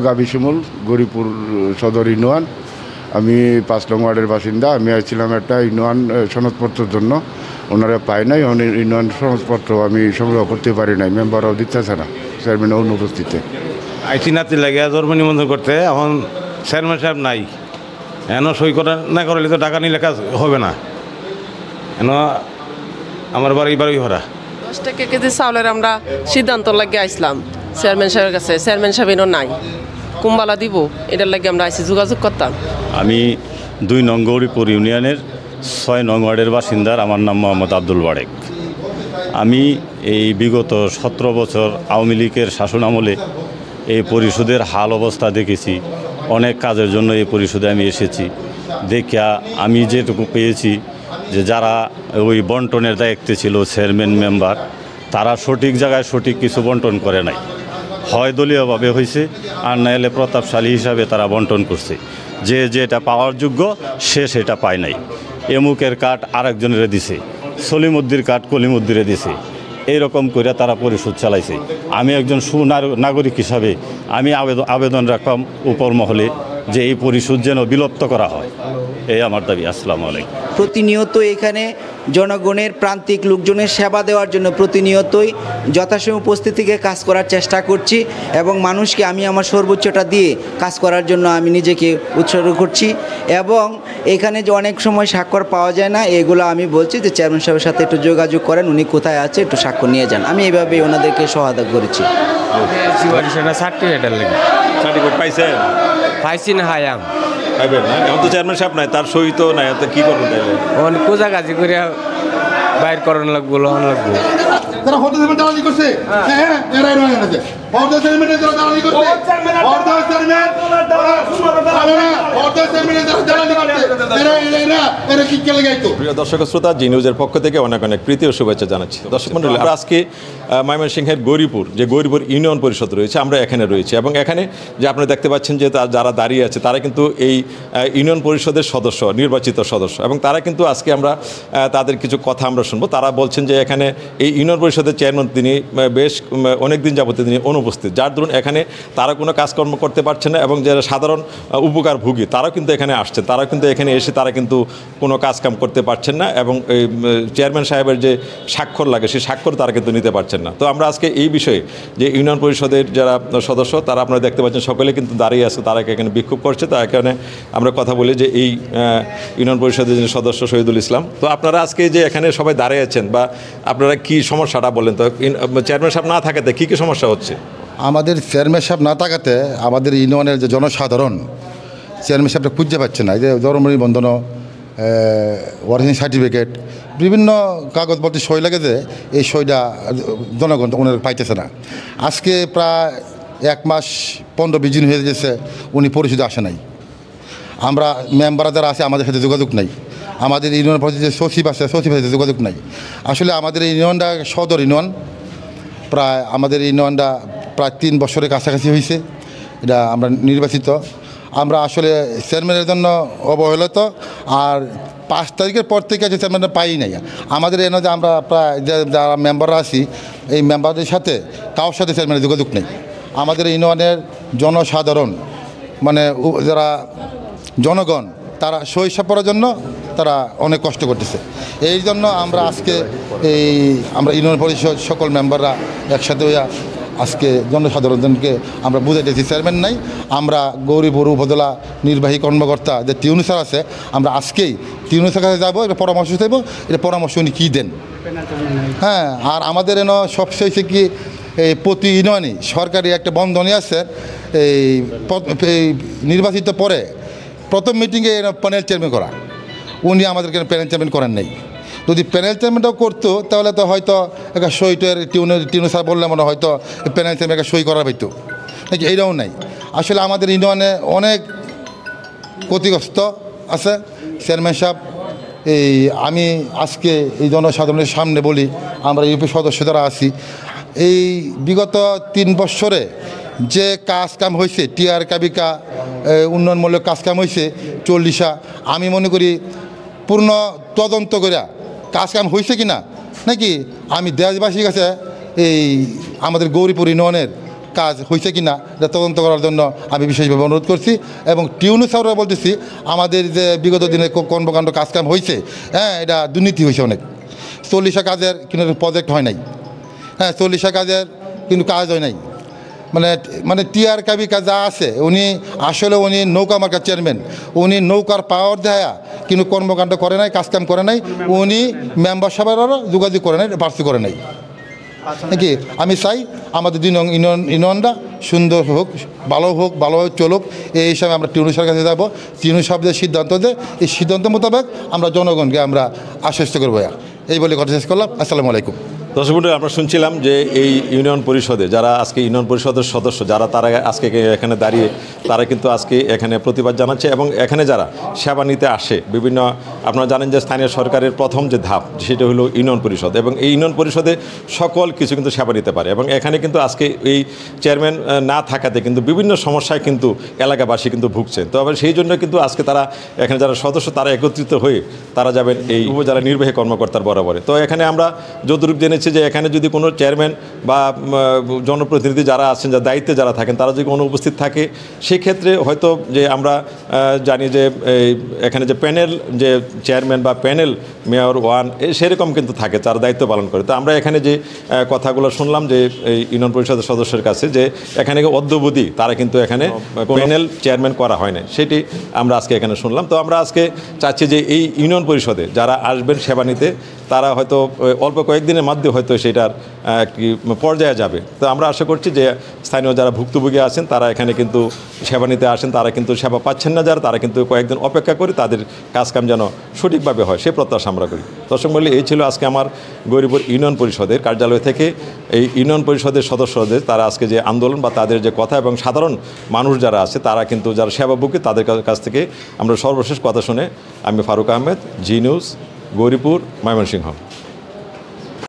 গাবি শিমুল, গরিপুর সদর ইউনিয়ন। আমি 5 নং ওয়ার্ডের বাসিন্দা। আমি আসছিলাম একটা ইউনিয়ন সনদপত্রের জন্য, ওনারা পায় নাই। ইউনিয়ন সনদপত্র আমি সংগ্রহ করতে পারি নাই, মেম্বারও দিতেছে না, চেয়ারম্যানের অনুপস্থিতিতে। আইসি নাতি লাগে জন্ম নিবন্ধন করতে, এখন চেয়ারম্যান সাহেব নাই। এন সই করে না করলে তো টাকা নিয়ে লেখা হবে না। এন আমার বাড়ি ভরা 10 টাকা কেজি চাউলের আমরা সিদ্ধান্ত লাগিয়ে আসলাম চেয়ারম্যান সাহেবের কাছে। চেয়ারম্যান সাহেব এনো নাই, কুম্বালা দিব, এটার লাগে আমরা আইসি যোগাযোগ করতাম। আমি 2 নং গৌরীপুর ইউনিয়নের 6 নং ওয়ার্ডের বাসিন্দার। আমার নাম মোহাম্মদ আব্দুল বারেক। আমি এই বিগত 17 বছর আওয়ামী লীগের শাসন আমলে এই পরিষদের হাল অবস্থা দেখেছি। অনেক কাজের জন্য এই পরিষদে আমি এসেছি। দেখিয়া আমি যেটুকু পেয়েছি যে যারা ওই বন্টনের দায়িত্বে ছিল চেয়ারম্যান মেম্বার, তারা সঠিক জায়গায় সঠিক কিছু বন্টন করে নাই। হয় দলীয়ভাবে হয়েছে, আর না এলে প্রতাপশালী হিসাবে তারা বন্টন করছে। যে যেটা পাওয়ার যোগ্য সে সেটা পায় নাই। এমুকের কাঠ আরেকজনের দিছে, সলিমুদ্দির কাঠ কলিমুদ্দিরে দিছে। এইরকম করে তারা পরিশোধ চালাইছে। আমি একজন সুনাগরিক হিসাবে আমি আবেদন রাখলাম উপর মহলে যে এই পরিশোধ যেন বিলুপ্ত করা হয়, এই আমার দাবি। আসসালামু আলাইকুম। প্রতিনিয়ত এখানে জনগণের প্রান্তিক লোকজনের সেবা দেওয়ার জন্য প্রতিনিয়তই যথাসময় উপস্থিত থেকে কাজ করার চেষ্টা করছি এবং মানুষকে আমি আমার সর্বোচ্চটা দিয়ে কাজ করার জন্য আমি নিজেকে উৎসর্গ করছি। এবং এখানে যে অনেক সময় স্বাক্ষর পাওয়া যায় না, এগুলো আমি বলছি যে চেয়ারম্যান সাহেবের সাথে একটু যোগাযোগ করেন, উনি কোথায় আছে একটু স্বাক্ষর নিয়ে যান। আমি এইভাবে ওনাদেরকে সহায়তা করেছি। সার্টিফিকেট পাইছেন? পাইছি না, হায়াম পাইবেন না। এখন তো চেয়ারম্যান সাহেব নাই, তার সই তো নাই, তো কী করবেন তাইলে? কোজাকাজি করে বাইর করানো লাগবো, লোহান লাগবো। তারা হতে দেবেন দালালি করছে। হ্যাঁ, এরাই রয়ে গেছে। হতে চেয়ারম্যানের যারা দালালি করছে, হতে চেয়ারম্যান প্রিয় দর্শক শ্রোতা, জি নিউজের পক্ষ থেকে অনেক অনেক প্রীতি ও শুভেচ্ছা জানাচ্ছি। দর্শক মণ্ডলী, আমরা আজকে ময়মনসিংহের গৌরীপুর, যে গৌরীপুর ইউনিয়ন পরিষদ রয়েছে, আমরা এখানে রয়েছি। এবং এখানে যে আপনারা দেখতে পাচ্ছেন যে যারা দাঁড়িয়ে আছে তারা কিন্তু এই ইউনিয়ন পরিষদের সদস্য, নির্বাচিত সদস্য। এবং তারা কিন্তু আজকে আমরা তাদের কিছু কথা আমরা শুনবো। তারা বলছেন যে এখানে এই ইউনিয়ন পরিষদের চেয়ারম্যান তিনি বেশ অনেক দিন যাবতীয় তিনি অনুপস্থিত, যার দরুন এখানে তারা কোনো কাজকর্ম করতে পারছেন না। এবং যারা সাধারণ উপকারভোগী তারাও কিন্তু এখানে আসছেন, তারাও কিন্তু এখানে এসে তারা কিন্তু কোনো কাজকাম করতে পারছেন না। এবং এই চেয়ারম্যান সাহেবের যে স্বাক্ষর লাগে সেই স্বাক্ষর তারা কিন্তু নিতে পারছেন না। তো আমরা আজকে এই বিষয়ে যে ইউনিয়ন পরিষদের যারা সদস্য তারা আপনারা দেখতে পাচ্ছেন সকলে কিন্তু দাঁড়িয়ে আছে, তারা এখানে বিক্ষোভ করছে। তো এখানে আমরা কথা বলি যে এই ইউনিয়ন পরিষদের যে সদস্য শহীদুল ইসলাম, তো আপনারা আজকে যে এখানে সবাই দাঁড়িয়ে আছেন বা আপনারা কি সমস্যাটা বলেন? তো চেয়ারম্যান সাহেব না থাকাতে কী কী সমস্যা হচ্ছে? আমাদের চেয়ারম্যান সাহেব না থাকাতে আমাদের ইউনিয়নের যে জনসাধারণ চেয়ারম্যান সাহেবটা খুঁজতে পাচ্ছে না। এই যে জন্ম নিবন্ধন, ওয়ারিং সার্টিফিকেট, বিভিন্ন কাগজপত্র সই লাগে, যে এই সইটা জনগণ ওনারা পাইতেছে না। আজকে প্রায় 1 মাস 15-20 দিন হয়ে গেছে উনি পরিষদে আসে নাই। আমরা মেম্বাররা যারা আছে আমাদের সাথে যোগাযোগ নাই। আমাদের ইউনিয়ন পরিষদের যে সচিব আছে, সচিবের সাথে যোগাযোগ নাই। আসলে আমাদের ইউনিয়নটা সদর ইউনিয়ন, প্রায় আমাদের ইউনিয়নটা প্রায় 3 বছরের কাছাকাছি হয়েছে এটা আমরা নির্বাচিত। আমরা আসলে চেয়ারম্যানের জন্য অবহেলিত। আর 5 তারিখের পর থেকে যে চেয়ারম্যানটা পাই নাই। আমাদের এনে যে আমরা প্রায় যারা মেম্বাররা আছি, এই মেম্বারদের সাথে কারোর সাথে চেয়ারম্যানের যোগাযোগ নেই। আমাদের ইউনিয়নের জনসাধারণ মানে যারা জনগণ, তারা সই করার জন্য তারা অনেক কষ্ট করতেছে। এই জন্য আমরা আজকে আমরা ইউনিয়ন পরিষদ সকল মেম্বাররা একসাথে হইয়া আজকে জনসাধারণকে আমরা বুঝাইতেছি চেয়ারম্যান নাই। আমরা গৌরীপুর উপজেলা নির্বাহী কর্মকর্তা যে টিউনু স্যার আছে, আমরা আজকেই টিউনু স্যার কাছে যাবো, এটা পরামর্শ দেবো, এটা পরামর্শ উনি কী দেন। হ্যাঁ, আর আমাদের এনে সবচেয়ে হয়েছে কি, এই প্রতি ইউনিয়নে সরকারি একটা বন্ধনী আছে। এই নির্বাচিত পরে প্রথম মিটিংয়ে প্যানেল চেয়ারম্যান করা, উনি আমাদেরকে প্যানেল চেয়ারম্যান করেন নাই। যদি প্যানেল চেয়ারম্যানটাও করতো তাহলে তো হয়তো একটা সইটের টিউনু স্যার বললে মনে হয়তো প্যানেল চেয়ারম্যান একটা সই করা পাইতো নাকি, এইটাও নাই। আসলে আমাদের ইউনিয়নে অনেক ক্ষতিগ্রস্ত আছে চেয়ারম্যান সাহেব। আমি আজকে এই জনসাধারণের সামনে বলি, আমরা ইউপি সদস্য যারা আছি, এই বিগত 3 বছরে যে কাম হয়েছে, টিআর কাবিকা উন্নয়নমূলক কাম হয়েছে 40টা। আমি মনে করি পূর্ণ তদন্ত করে কাজ কাম হয়েছে কি না নাকি আমি দেশবাসীর কাছে এই আমাদের গৌরীপুর ইউনিয়নের কাজ হয়েছে কি না এটা তদন্ত করার জন্য আমি বিশেষভাবে অনুরোধ করছি এবং টিউনু সাহেবরা বলতেছি আমাদের যে বিগত দিনে কর্মকাণ্ড কাজকাম হয়েছে, হ্যাঁ, এটা দুর্নীতি হয়েছে অনেক। 40 কাজের কিন্তু প্রজেক্ট হয় নাই, হ্যাঁ, 40 কাজের কিন্তু কাজ হয় নাই। মানে টিআর কাবি কাজ যা আছে উনি আসলে উনি নৌকা মার্কার চেয়ারম্যান, উনি নৌকার পাওয়ার দেয়া কিন্তু কর্মকাণ্ড করে নাই, কাজকাম করে নাই, উনি মেম্বার সাহেবেরও যোগাযোগ করে নাই, পার্সি করে নাই নাকি। আমি চাই আমাদের দুই ইউনিয়নটা সুন্দর হোক, ভালোভাবে চলুক, এই হিসাবে আমরা টিউনু সাহেবের কাছে যাবো। টিউনু সাহেব যে সিদ্ধান্ত দেয় এই সিদ্ধান্ত মোতাবেক আমরা জনগণকে আমরা আশ্বস্ত করবো। এই বলে কথা শেষ করলাম। আসসালামু আলাইকুম। দর্শক বন্ধুরা, আমরা শুনছিলাম যে এই ইউনিয়ন পরিষদে যারা আজকে ইউনিয়ন পরিষদের সদস্য যারা তারা আজকে এখানে দাঁড়িয়ে তারা কিন্তু আজকে এখানে প্রতিবাদ জানাচ্ছে এবং এখানে যারা সেবা নিতে আসে বিভিন্ন, আপনারা জানেন যে স্থানীয় সরকারের প্রথম যে ধাপ সেটা হলো ইউনিয়ন পরিষদ এবং এই ইউনিয়ন পরিষদে সকল কিছু কিন্তু সেবা নিতে পারে এবং এখানে কিন্তু আজকে এই চেয়ারম্যান না থাকাতে কিন্তু বিভিন্ন সমস্যায় কিন্তু এলাকাবাসী কিন্তু ভুগছেন। তো আবার সেই জন্য কিন্তু আজকে তারা এখানে যারা সদস্য তারা একত্রিত হয়ে তারা যাবেন এই উপজেলা নির্বাহী কর্মকর্তার বরাবরে। তো এখানে আমরা যতটুকু জেনেছি যে এখানে যদি কোনো চেয়ারম্যান বা জনপ্রতিনিধি যারা আছেন, যারা দায়িত্বে যারা থাকেন, তারা যদি কোনো উপস্থিত থাকে সেক্ষেত্রে হয়তো যে আমরা জানি যে এখানে যে প্যানেল যে চেয়ারম্যান বা প্যানেল মেয়র ওয়ান সেরকম কিন্তু থাকে, তারা দায়িত্ব পালন করে। তো আমরা এখানে যে কথাগুলো শুনলাম যে এই ইউনিয়ন পরিষদের সদস্যের কাছে যে এখানে অদ্যবধি তারা কিন্তু এখানে প্যানেল চেয়ারম্যান করা হয় না, সেটি আমরা আজকে এখানে শুনলাম। তো আমরা আজকে চাচ্ছি যে এই ইউনিয়ন পরিষদে যারা আসবেন সেবা নিতে তারা হয়তো অল্প কয়েকদিনের মধ্যে হয়তো সেটার কি পর্যায়ে যাবে। তো আমরা আশা করছি যে স্থানীয় যারা ভুক্তভোগী আছেন তারা এখানে কিন্তু সেবা নিতে আসেন, তারা কিন্তু সেবা পাচ্ছেন না যারা, তারা কিন্তু কয়েকদিন অপেক্ষা করে তাদের কাজকাম যেন সঠিকভাবে হয় সে প্রত্যাশা আমরা করি। দর্শক মণ্ডলী, এই ছিল আজকে আমার গৌরীপুর ইউনিয়ন পরিষদের কার্যালয় থেকে এই ইউনিয়ন পরিষদের সদস্যদের তারা আজকে যে আন্দোলন বা তাদের যে কথা এবং সাধারণ মানুষ যারা আছে তারা কিন্তু যারা সেবাভোগী তাদের কাছ থেকে আমরা সর্বশেষ কথা শুনে আমি ফারুক আহমেদ, জি নিউজ, গৌরীপুর, ময়মনসিংহ।